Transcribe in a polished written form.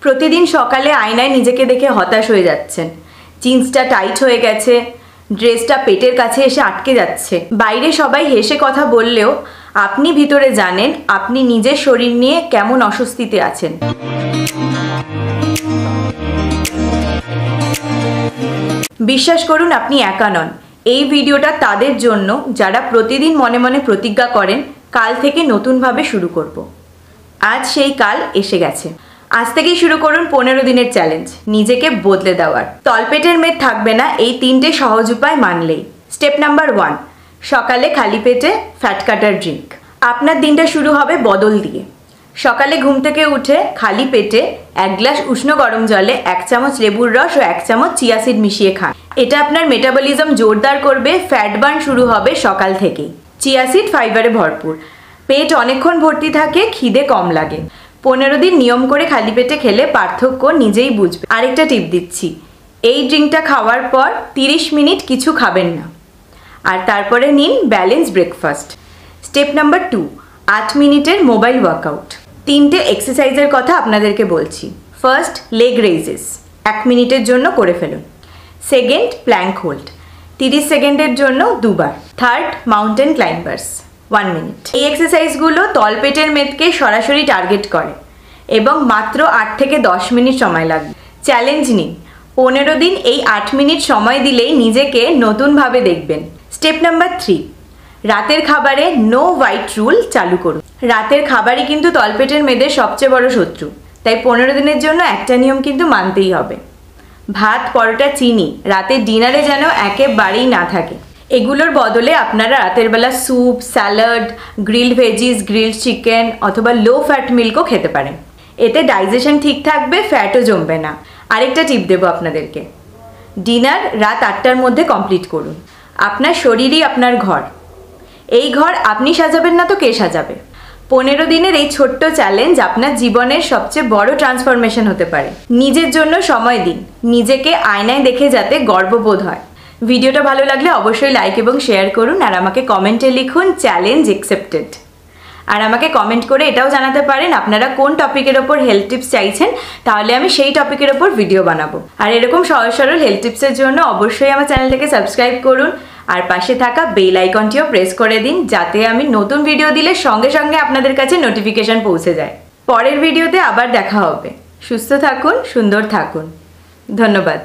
প্রতিদিন সকালে আয়নায় নিজেকে দেখে হতাশ হয়ে যাচ্ছেন। জিন্সটা টাইট হয়ে গেছে, ড্রেসটা পেটের কাছে এসে আটকে যাচ্ছে। বাইরে সবাই হেসে কথা বললেও আপনি ভিতরে জানেন আপনি নিজের শরীর নিয়ে কেমন অস্বস্তিতে আছেন। বিশ্বাস করুন, আপনি একা নন। এই ভিডিওটা তাদের জন্য যারা প্রতিদিন মনে মনে প্রতিজ্ঞা করেন কাল থেকে নতুনভাবে শুরু করব। আজ সেই কাল এসে গেছে। আজ থেকেই শুরু করুন 15 দিনের চ্যালেঞ্জ, নিজেকে বদলে দেওয়ার। তলপেটের মেদ থাকবে না এই 3টে সহজ উপায় মানলেই। স্টেপ নাম্বার 1, সকালে খালি পেটে ফ্যাট কাটার ড্রিঙ্ক। আপনার দিনটা শুরু হবে বদল দিয়ে। সকালে ঘুম থেকে উঠে খালি পেটে 1 গ্লাস উষ্ণ গরম জলে 1 চামচ লেবুর রস ও 1 চামচ চিয়া সিড মিশিয়ে খান। এটা আপনার মেটাবলিজম জোরদার করবে, ফ্যাট বার্ন শুরু হবে সকাল থেকেই। চিয়া সিড ফাইবারে ভরপুর, পেট অনেকক্ষণ ভর্তি থাকে, খিদে কম লাগে। 15 দিন নিয়ম করে খালি পেটে খেলে পার্থক্য নিজেই বুঝবে। আরেকটা টিপ দিচ্ছি, এই ড্রিঙ্কটা খাওয়ার পর 30 মিনিট কিছু খাবেন না, আর তারপরে নিন ব্যালেন্স ব্রেকফাস্ট। স্টেপ নাম্বার 2, 8 মিনিটের মোবাইল ওয়ার্কআউট। 3টে এক্সারসাইজের কথা আপনাদেরকে বলছি। ফার্স্ট, লেগ রেইজেস 1 মিনিটের জন্য করে ফেলুন। সেকেন্ড, প্ল্যাঙ্ক হোল্ড 30 সেকেন্ডের জন্য 2 বার। থার্ড, মাউন্টেন ক্লাইম্বার্স 1 মিনিট। এই এক্সারসাইজগুলো তলপেটের মেদকে সরাসরি টার্গেট করে এবং মাত্র 8 থেকে 10 মিনিট সময় লাগবে। চ্যালেঞ্জ নিন, 15 দিন এই 8 মিনিট সময় দিলেই নিজেকে নতুনভাবে দেখবেন। স্টেপ নাম্বার 3, রাতের খাবারে নো হোয়াইট রুল চালু করুন। রাতের খাবারই কিন্তু তলপেটের মেদের সবচেয়ে বড় শত্রু, তাই 15 দিনের জন্য একটা নিয়ম কিন্তু মানতেই হবে। ভাত, পরোটা, চিনি রাতের ডিনারে যেন একেবারেই না থাকে। এগুলোর বদলে আপনারা রাতের বেলা soup, salad, grilled veggies, grilled chicken অথবা লো ফ্যাট মিল্কও খেতে পারেন। এতে ডাইজেশন ঠিক থাকবে, ফ্যাটও জমবে না। আরেকটা টিপ দেবো আপনাদেরকে, ডিনার রাত 8টার মধ্যে কমপ্লিট করুন। আপনার শরীরই আপনার ঘর, এই ঘর আপনি সাজাবেন না তো কে সাজাবে? 15 দিনের এই ছোট্ট চ্যালেঞ্জ আপনার জীবনের সবচেয়ে বড় ট্রান্সফরমেশন হতে পারে। নিজের জন্য সময় দিন, নিজেকে আয়নায় দেখে যাতে গর্ববোধ হয়। ভিডিওটা ভালো লাগলে অবশ্যই লাইক এবং শেয়ার করুন, আর আমাকে কমেন্টে লিখুন চ্যালেঞ্জ অ্যাকসেপ্টেড। আর আমাকে কমেন্ট করে এটাও জানাতে পারেন আপনারা কোন টপিকের ওপর হেলথ টিপস চাইছেন, তাহলে আমি সেই টপিকের ওপর ভিডিও বানাবো। আর এরকম সহজ সরল হেলথ টিপসের জন্য অবশ্যই আমার চ্যানেলটাকে সাবস্ক্রাইব করুন, আর পাশে থাকা বেল আইকনটিও প্রেস করে দিন, যাতে আমি নতুন ভিডিও দিলে সঙ্গে সঙ্গে আপনাদের কাছে নোটিফিকেশন পৌঁছে যায়। পরের ভিডিওতে আবার দেখা হবে। সুস্থ থাকুন, সুন্দর থাকুন। ধন্যবাদ।